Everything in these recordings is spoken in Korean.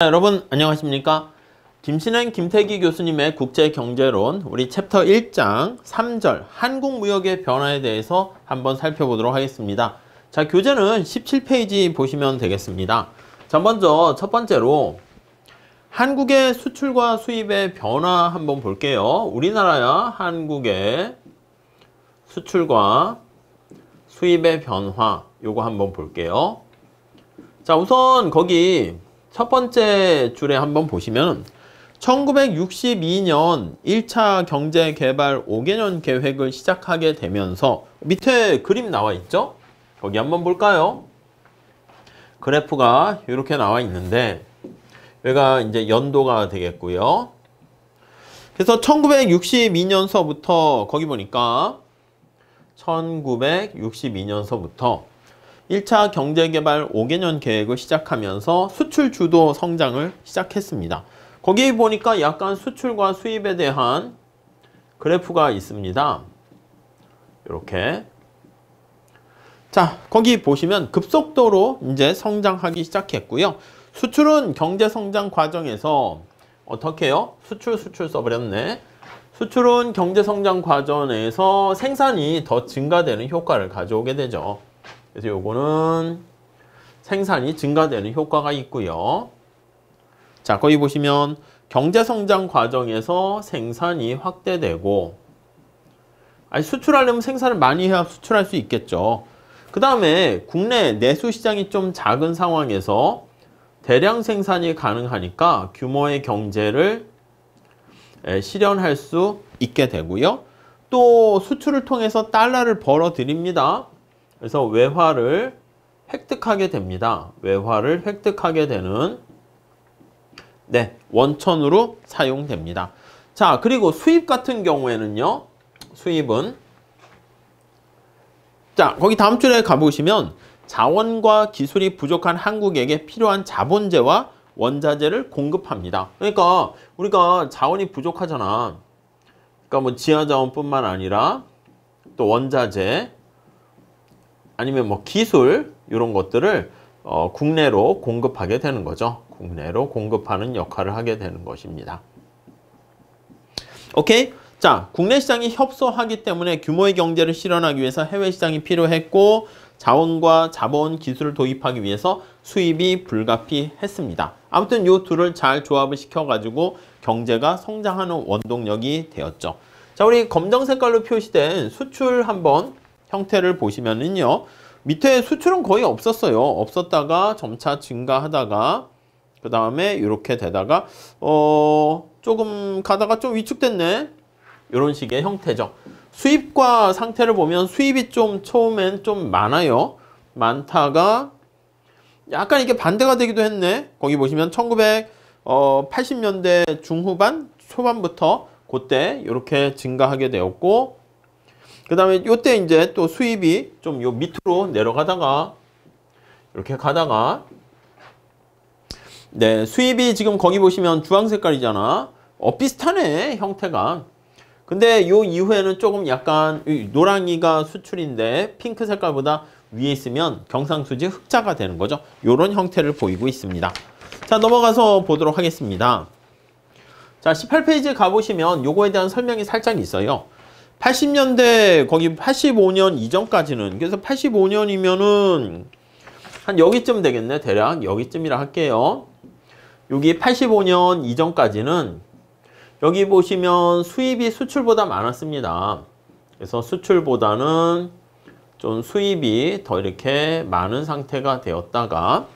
여러분 안녕하십니까? 김신행 김태기 교수님의 국제경제론 우리 챕터 1장 3절 한국무역의 변화에 대해서 한번 살펴보도록 하겠습니다. 자, 교재는 17페이지 보시면 되겠습니다. 자, 먼저 첫 번째로 한국의 수출과 수입의 변화 한번 볼게요. 우리나라야 한국의 수출과 수입의 변화 요거 한번 볼게요. 자, 우선 거기 첫 번째 줄에 한번 보시면 1962년 1차 경제개발 5개년 계획을 시작하게 되면서 밑에 그림 나와 있죠? 거기 한번 볼까요? 그래프가 이렇게 나와 있는데 여기가 이제 연도가 되겠고요. 그래서 1962년서부터 거기 보니까 1962년서부터 1차 경제개발 5개년 계획을 시작하면서 수출 주도 성장을 시작했습니다. 거기 보니까 약간 수출과 수입에 대한 그래프가 있습니다. 이렇게. 자, 거기 보시면 급속도로 이제 성장하기 시작했고요. 수출은 경제 성장 과정에서 어떻게 해요? 수출 써버렸네. 수출은 경제 성장 과정에서 생산이 더 증가되는 효과를 가져오게 되죠. 그래서 요거는 생산이 증가되는 효과가 있고요. 자, 거기 보시면 경제성장 과정에서 생산이 확대되고, 수출하려면 생산을 많이 해야 수출할 수 있겠죠. 그 다음에 국내 내수 시장이 좀 작은 상황에서 대량 생산이 가능하니까 규모의 경제를 실현할 수 있게 되고요. 또 수출을 통해서 달러를 벌어들입니다. 그래서 외화를 획득하게 됩니다. 외화를 획득하게 되는 원천으로 사용됩니다. 자, 그리고 수입 같은 경우에는요. 수입은 자, 거기 다음 줄에 가보시면 자원과 기술이 부족한 한국에게 필요한 자본재와 원자재를 공급합니다. 그러니까 우리가 자원이 부족하잖아. 그러니까 뭐 지하자원뿐만 아니라 또 원자재 아니면 뭐 기술 이런 것들을 국내로 공급하게 되는 거죠. 국내로 공급하는 역할을 하게 되는 것입니다. 오케이? 자, 국내 시장이 협소하기 때문에 규모의 경제를 실현하기 위해서 해외 시장이 필요했고 자원과 자본 기술을 도입하기 위해서 수입이 불가피했습니다. 아무튼 이 둘을 잘 조합을 시켜가지고 경제가 성장하는 원동력이 되었죠. 자, 우리 검정 색깔로 표시된 수출 한번 형태를 보시면은요. 밑에 수출은 거의 없었어요. 없었다가 점차 증가하다가 그 다음에 이렇게 되다가 조금 가다가 좀 위축됐네. 이런 식의 형태죠. 수입과 상태를 보면 수입이 좀 처음엔 좀 많아요. 많다가 약간 이게 반대가 되기도 했네. 거기 보시면 1980년대 중후반 초반부터 그때 이렇게 증가하게 되었고 그 다음에 요때 이제 또 수입이 좀 요 밑으로 내려가다가 이렇게 가다가 수입이 지금 거기 보시면 주황 색깔이잖아. 비슷하네 형태가. 근데 요 이후에는 조금 약간 노랑이가 수출인데 핑크 색깔보다 위에 있으면 경상수지 흑자가 되는 거죠. 요런 형태를 보이고 있습니다. 자, 넘어가서 보도록 하겠습니다. 자, 18페이지에 가보시면 요거에 대한 설명이 살짝 있어요. 80년대 거기 85년 이전까지는 그래서 85년이면은 한 여기쯤 되겠네. 대략 여기쯤이라 할게요. 여기 85년 이전까지는 여기 보시면 수입이 수출보다 많았습니다. 그래서 수출보다는 좀 수입이 더 이렇게 많은 상태가 되었다가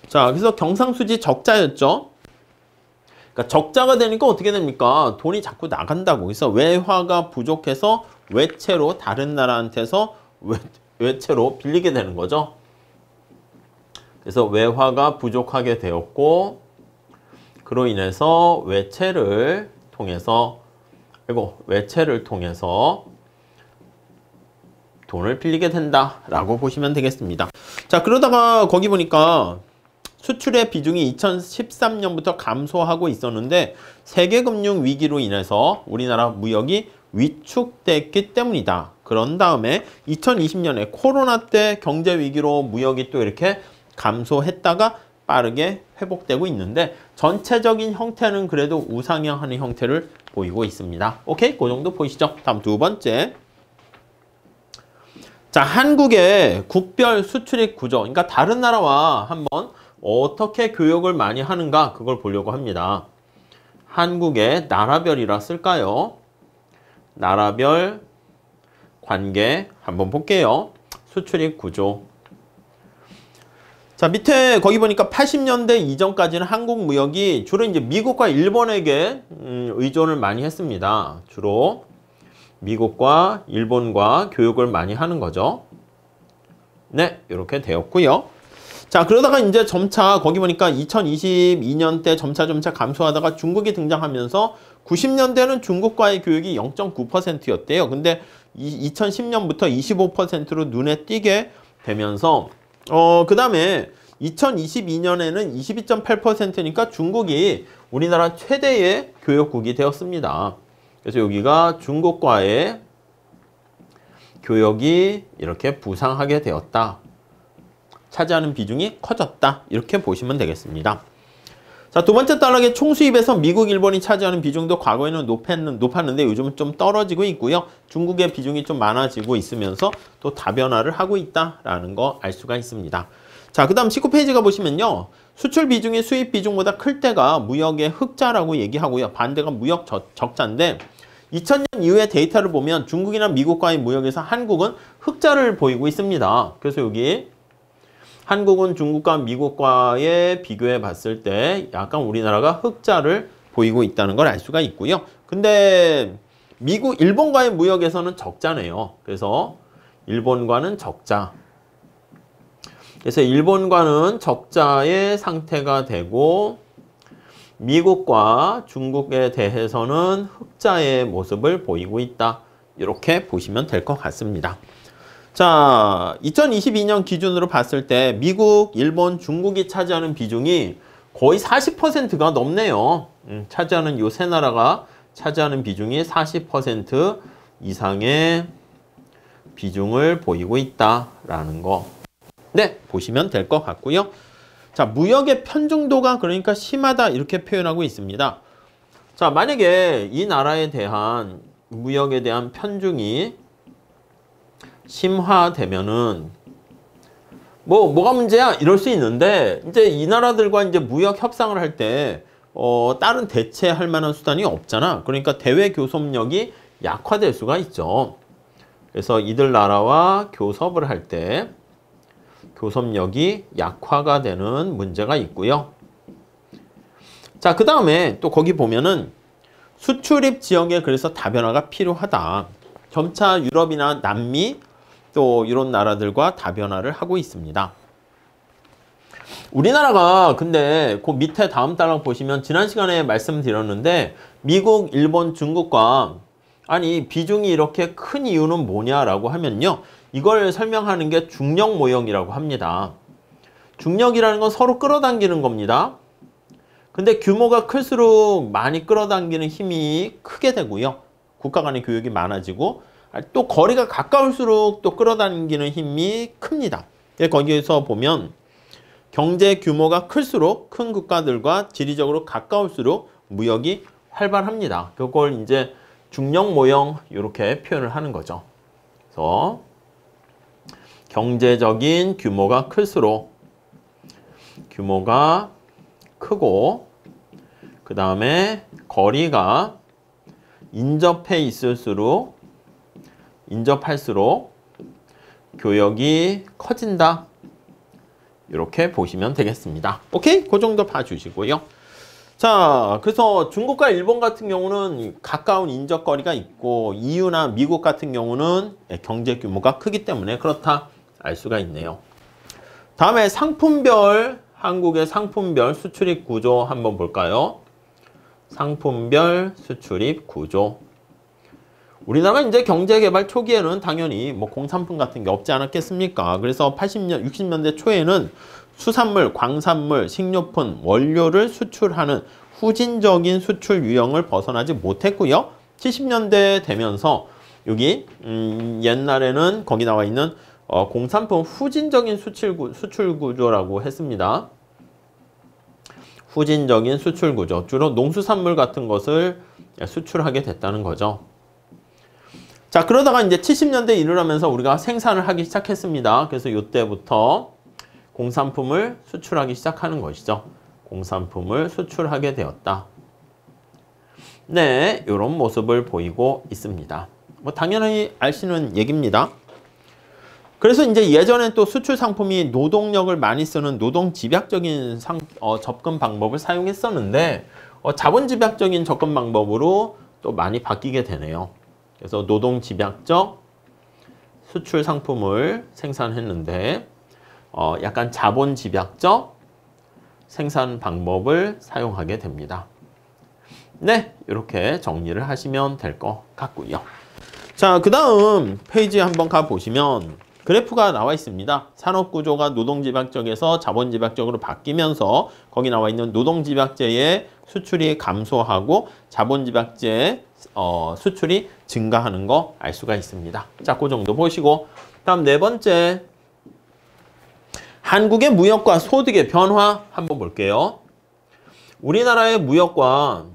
자, 그래서 경상수지 적자였죠. 그러니까 적자가 되니까 어떻게 됩니까? 돈이 자꾸 나간다고. 그래서 외화가 부족해서 외채로 다른 나라한테서 외채로 빌리게 되는 거죠. 그래서 외화가 부족하게 되었고 그로 인해서 외채를 통해서 돈을 빌리게 된다라고 보시면 되겠습니다. 자, 그러다가 거기 보니까 수출의 비중이 2013년부터 감소하고 있었는데 세계금융 위기로 인해서 우리나라 무역이 위축됐기 때문이다. 그런 다음에 2020년에 코로나 때 경제 위기로 무역이 또 이렇게 감소했다가 빠르게 회복되고 있는데 전체적인 형태는 그래도 우상향하는 형태를 보이고 있습니다. 오케이? 그 정도 보이시죠? 다음 두 번째. 자, 한국의 국별 수출입 구조. 그러니까 다른 나라와 한번 어떻게 교역을 많이 하는가 그걸 보려고 합니다. 한국의 나라별이라 쓸까요? 나라별 관계 한번 볼게요. 수출입 구조. 자, 밑에 거기 보니까 80년대 이전까지는 한국 무역이 주로 이제 미국과 일본에게 의존을 많이 했습니다. 주로 미국과 일본과 교역을 많이 하는 거죠. 네, 이렇게 되었고요. 자, 그러다가 이제 점차 거기 보니까 2022년 때 점차 감소하다가 중국이 등장하면서 90년대는 중국과의 교역이 0.9%였대요. 근데 2010년부터 25%로 눈에 띄게 되면서 그 다음에 2022년에는 22.8%니까 중국이 우리나라 최대의 교역국이 되었습니다. 그래서 여기가 중국과의 교역이 이렇게 부상하게 되었다. 차지하는 비중이 커졌다. 이렇게 보시면 되겠습니다. 자, 두 번째 단락의 총수입에서 미국, 일본이 차지하는 비중도 과거에는 높았는데 요즘은 좀 떨어지고 있고요. 중국의 비중이 좀 많아지고 있으면서 또 다변화를 하고 있다라는 거 알 수가 있습니다. 자, 그 다음 19페이지가 보시면요. 수출 비중이 수입 비중보다 클 때가 무역의 흑자라고 얘기하고요. 반대가 무역 적자인데 2000년 이후의 데이터를 보면 중국이나 미국과의 무역에서 한국은 흑자를 보이고 있습니다. 그래서 여기 한국은 중국과 미국과의 비교해 봤을 때 약간 우리나라가 흑자를 보이고 있다는 걸 알 수가 있고요. 근데 미국, 일본과의 무역에서는 적자네요. 그래서 일본과는 적자. 그래서 일본과는 적자의 상태가 되고 미국과 중국에 대해서는 흑자의 모습을 보이고 있다. 이렇게 보시면 될 것 같습니다. 자, 2022년 기준으로 봤을 때 미국, 일본, 중국이 차지하는 비중이 거의 40%가 넘네요. 차지하는 요 세 나라가 차지하는 비중이 40% 이상의 비중을 보이고 있다라는 거. 네, 보시면 될 것 같고요. 자, 무역의 편중도가 그러니까 심하다 이렇게 표현하고 있습니다. 자, 만약에 이 나라에 대한 무역에 대한 편중이 심화되면은 뭐가 문제야? 이럴 수 있는데 이제 이 나라들과 이제 무역 협상을 할 때 다른 대체할 만한 수단이 없잖아. 그러니까 대외 교섭력이 약화될 수가 있죠. 그래서 이들 나라와 교섭을 할 때 교섭력이 약화가 되는 문제가 있고요. 자, 그 다음에 또 거기 보면은 수출입 지역에 그래서 다변화가 필요하다. 점차 유럽이나 남미 또 이런 나라들과 다변화를 하고 있습니다. 우리나라가 근데 그 밑에 다음 단락 보시면 지난 시간에 말씀드렸는데 미국, 일본, 중국과 아니 비중이 이렇게 큰 이유는 뭐냐라고 하면요. 이걸 설명하는 게 중력 모형이라고 합니다. 중력이라는 건 서로 끌어당기는 겁니다. 근데 규모가 클수록 많이 끌어당기는 힘이 크게 되고요. 국가 간의 교역이 많아지고 또 거리가 가까울수록 또 끌어당기는 힘이 큽니다. 거기에서 보면 경제 규모가 클수록 큰 국가들과 지리적으로 가까울수록 무역이 활발합니다. 그걸 이제 중력 모형 이렇게 표현을 하는 거죠. 그래서 경제적인 규모가 클수록 규모가 크고 그 다음에 거리가 인접할수록 교역이 커진다. 이렇게 보시면 되겠습니다. 오케이? 그 정도 봐주시고요. 자, 그래서 중국과 일본 같은 경우는 가까운 인접거리가 있고 EU나 미국 같은 경우는 경제 규모가 크기 때문에 그렇다 알 수가 있네요. 다음에 상품별, 한국의 상품별 수출입 구조 한번 볼까요? 상품별 수출입 구조. 우리나라가 이제 경제개발 초기에는 당연히 뭐 공산품 같은 게 없지 않았겠습니까? 그래서 80년, 60년대 초에는 수산물, 광산물, 식료품, 원료를 수출하는 후진적인 수출 유형을 벗어나지 못했고요. 70년대 되면서 여기 옛날에는 거기 나와 있는 공산품 후진적인 수출 구조라고 했습니다. 후진적인 수출 구조, 주로 농수산물 같은 것을 수출하게 됐다는 거죠. 자, 그러다가 이제 70년대 이르면서 우리가 생산을 하기 시작했습니다. 그래서 이때부터 공산품을 수출하기 시작하는 것이죠. 공산품을 수출하게 되었다. 네, 이런 모습을 보이고 있습니다. 뭐 당연히 아시는 얘기입니다. 그래서 이제 예전엔 또 수출 상품이 노동력을 많이 쓰는 노동 집약적인 접근 방법을 사용했었는데 자본 집약적인 접근 방법으로 또 많이 바뀌게 되네요. 그래서 노동 집약적 수출 상품을 생산했는데 약간 자본 집약적 생산 방법을 사용하게 됩니다. 네, 이렇게 정리를 하시면 될 것 같고요. 자, 그 다음 페이지 한번 가보시면 그래프가 나와 있습니다. 산업구조가 노동집약적에서 자본집약적으로 바뀌면서 거기 나와 있는 노동집약제의 수출이 감소하고 자본집약제의 수출이 증가하는 거 알 수가 있습니다. 자, 그 정도 보시고 다음 네 번째 한국의 무역과 소득의 변화 한번 볼게요. 우리나라의 무역과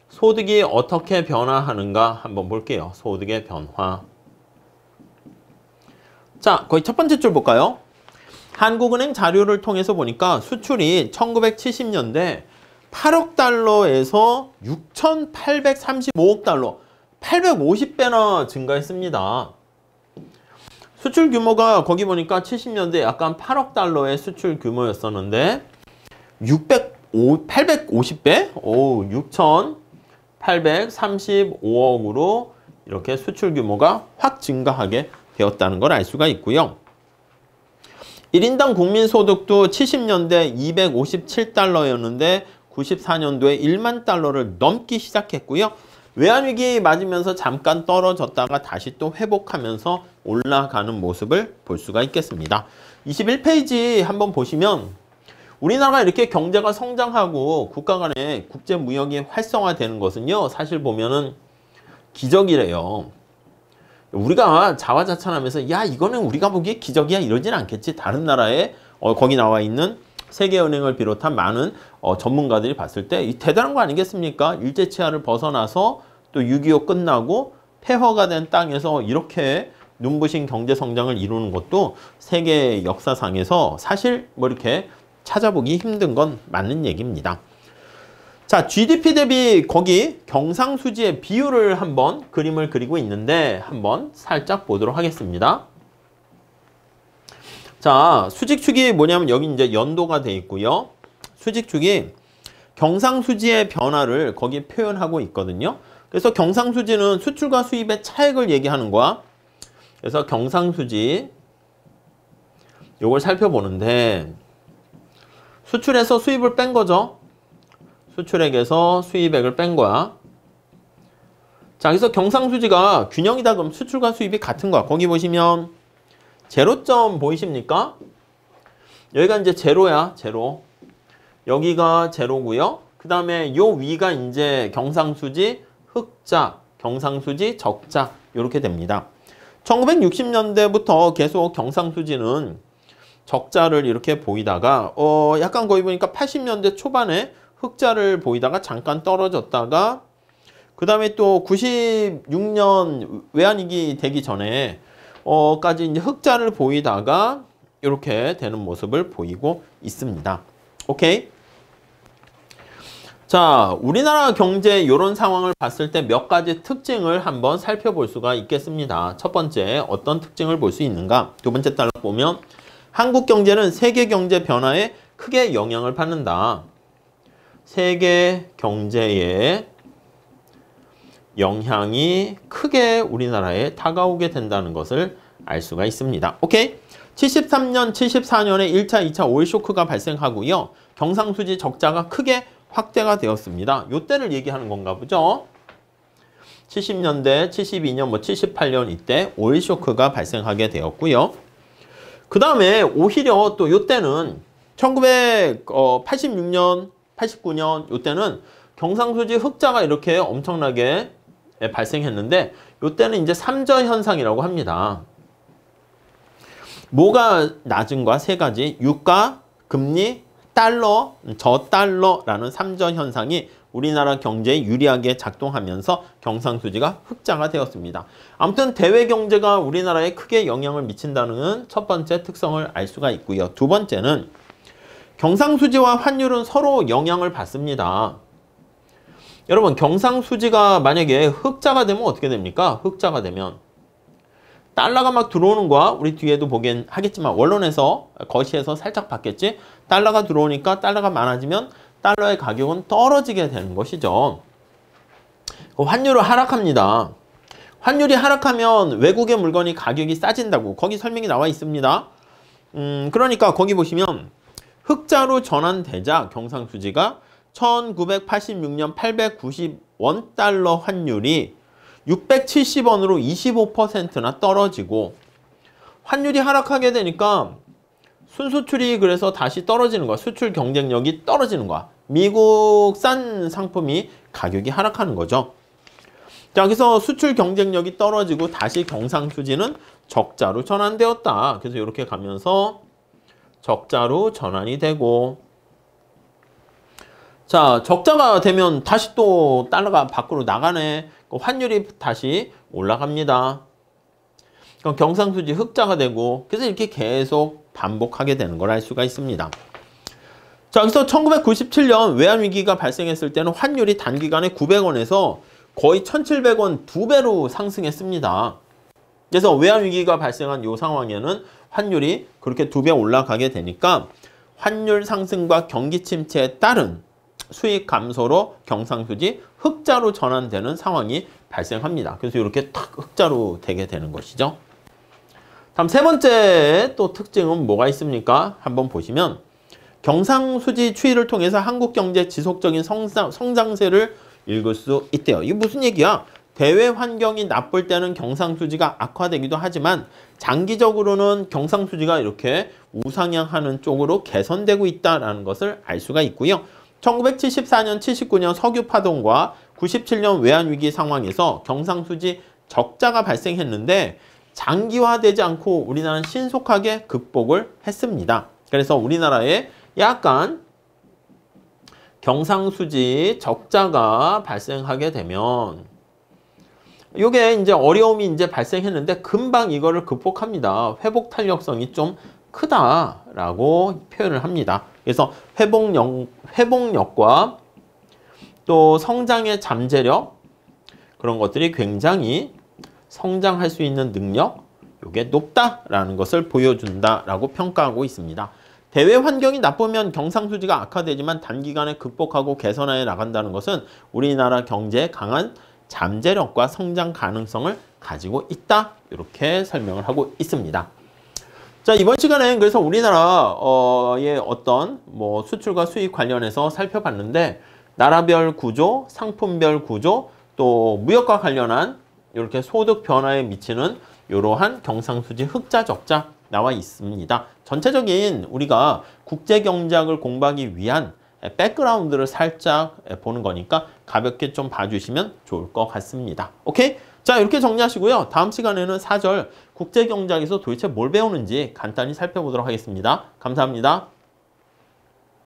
소득이 어떻게 변화하는가 한번 볼게요. 소득의 변화. 자, 거의 첫 번째 줄 볼까요? 한국은행 자료를 통해서 보니까 수출이 1970년대 8억 달러에서 6,835억 달러, 850배나 증가했습니다. 수출 규모가 거기 보니까 70년대 약간 8억 달러의 수출 규모였었는데 850배? 오, 6,835억으로 이렇게 수출 규모가 확 증가하게 되었다는 걸 알 수가 있고요. 1인당 국민소득도 70년대 257달러였는데 94년도에 1만 달러를 넘기 시작했고요. 외환위기 맞으면서 잠깐 떨어졌다가 다시 또 회복하면서 올라가는 모습을 볼 수가 있겠습니다. 21페이지 한번 보시면 우리나라가 이렇게 경제가 성장하고 국가 간의 국제 무역이 활성화되는 것은요, 사실 보면은 기적이래요. 우리가 자화자찬하면서 야, 이거는 우리가 보기에 기적이야 이러진 않겠지. 다른 나라에 거기 나와 있는 세계은행을 비롯한 많은 전문가들이 봤을 때 이 대단한 거 아니겠습니까? 일제치하를 벗어나서 또 6.25 끝나고 폐허가 된 땅에서 이렇게 눈부신 경제 성장을 이루는 것도 세계 역사상에서 사실 뭐 이렇게 찾아보기 힘든 건 맞는 얘기입니다. 자, GDP 대비 거기 경상수지의 비율을 한번 그림을 그리고 있는데 한번 살짝 보도록 하겠습니다. 자, 수직축이 뭐냐면 여기 이제 연도가 돼 있고요. 수직축이 경상수지의 변화를 거기 표현하고 있거든요. 그래서 경상수지는 수출과 수입의 차액을 얘기하는 거야. 그래서 경상수지 요걸 살펴보는데 수출에서 수입을 뺀 거죠. 수출액에서 수입액을 뺀 거야. 자, 그래서 경상수지가 균형이다 그럼 수출과 수입이 같은 거야. 거기 보시면 제로점 보이십니까? 여기가 이제 제로야, 제로. 여기가 제로고요. 그 다음에 요 위가 이제 경상수지 흑자, 경상수지 적자 이렇게 됩니다. 1960년대부터 계속 경상수지는 적자를 이렇게 보이다가 약간 거기 보니까 80년대 초반에 흑자를 보이다가 잠깐 떨어졌다가 그 다음에 또 96년 외환위기 되기 전에 까지 이제 흑자를 보이다가 이렇게 되는 모습을 보이고 있습니다. 오케이? 자, 우리나라 경제 이런 상황을 봤을 때 몇 가지 특징을 한번 살펴볼 수가 있겠습니다. 첫 번째, 어떤 특징을 볼 수 있는가? 두 번째 달러 보면 한국 경제는 세계 경제 변화에 크게 영향을 받는다. 세계 경제에 영향이 크게 우리나라에 다가오게 된다는 것을 알 수가 있습니다. 오케이? 73년, 74년에 1차, 2차 오일 쇼크가 발생하고요. 경상수지 적자가 크게 확대가 되었습니다. 요때를 얘기하는 건가 보죠. 70년대, 72년, 78년 이때 오일 쇼크가 발생하게 되었고요. 그 다음에 오히려 또 요때는 1986년, 89년 요때는 경상수지 흑자가 이렇게 엄청나게 발생했는데 요때는 이제 삼저 현상이라고 합니다. 뭐가 낮은가? 세 가지. 유가, 금리, 달러, 저달러라는 삼전 현상이 우리나라 경제에 유리하게 작동하면서 경상수지가 흑자가 되었습니다. 아무튼 대외 경제가 우리나라에 크게 영향을 미친다는 첫 번째 특성을 알 수가 있고요. 두 번째는 경상수지와 환율은 서로 영향을 받습니다. 여러분, 경상수지가 만약에 흑자가 되면 어떻게 됩니까? 흑자가 되면 달러가 막 들어오는 거야. 우리 뒤에도 보긴 하겠지만 원론에서 거시에서 살짝 봤겠지. 달러가 들어오니까 달러가 많아지면 달러의 가격은 떨어지게 되는 것이죠. 환율을 하락합니다. 환율이 하락하면 외국의 물건이 가격이 싸진다고 거기 설명이 나와 있습니다. 그러니까 거기 보시면 흑자로 전환되자 경상수지가 1986년 890원달러 환율이 670원으로 25%나 떨어지고 환율이 하락하게 되니까 순수출이 그래서 다시 떨어지는 거야. 수출 경쟁력이 떨어지는 거야. 미국산 상품이 가격이 하락하는 거죠. 자, 그래서 수출 경쟁력이 떨어지고 다시 경상수지는 적자로 전환되었다. 그래서 이렇게 가면서 적자로 전환이 되고, 자, 적자가 되면 다시 또 달러가 밖으로 나가네. 환율이 다시 올라갑니다. 그럼 경상수지 흑자가 되고, 그래서 이렇게 계속 반복하게 되는 걸 알 수가 있습니다. 자, 그래서 1997년 외환위기가 발생했을 때는 환율이 단기간에 900원에서 거의 1700원 2배로 상승했습니다. 그래서 외환위기가 발생한 이 상황에는 환율이 그렇게 2배 올라가게 되니까 환율 상승과 경기 침체에 따른 수익 감소로 경상수지 흑자로 전환되는 상황이 발생합니다. 그래서 이렇게 탁 흑자로 되게 되는 것이죠. 다음 세 번째 또 특징은 뭐가 있습니까? 한번 보시면 경상수지 추이를 통해서 한국 경제 지속적인 성장세를 읽을 수 있대요. 이게 무슨 얘기야? 대외 환경이 나쁠 때는 경상수지가 악화되기도 하지만 장기적으로는 경상수지가 이렇게 우상향하는 쪽으로 개선되고 있다는 것을 알 수가 있고요. 1974년, 79년 석유 파동과 97년 외환위기 상황에서 경상수지 적자가 발생했는데 장기화되지 않고 우리나라는 신속하게 극복을 했습니다. 그래서 우리나라에 약간 경상수지 적자가 발생하게 되면 이게 이제 어려움이 이제 발생했는데 금방 이거를 극복합니다. 회복 탄력성이 좀 크다라고 표현을 합니다. 그래서 회복력과 또 성장의 잠재력 그런 것들이 굉장히 성장할 수 있는 능력 이게 높다라는 것을 보여준다라고 평가하고 있습니다. 대외 환경이 나쁘면 경상수지가 악화되지만 단기간에 극복하고 개선해 나간다는 것은 우리나라 경제에 강한 잠재력과 성장 가능성을 가지고 있다. 이렇게 설명을 하고 있습니다. 자, 이번 시간엔 그래서 우리나라의 어떤 수출과 수입 관련해서 살펴봤는데 나라별 구조, 상품별 구조, 또 무역과 관련한 이렇게 소득 변화에 미치는 이러한 경상수지 흑자 적자 나와 있습니다. 전체적인 우리가 국제경제학을 공부하기 위한 백그라운드를 살짝 보는 거니까 가볍게 좀 봐주시면 좋을 것 같습니다. 오케이? 자, 이렇게 정리하시고요. 다음 시간에는 4절 국제경제학에서 도대체 뭘 배우는지 간단히 살펴보도록 하겠습니다. 감사합니다.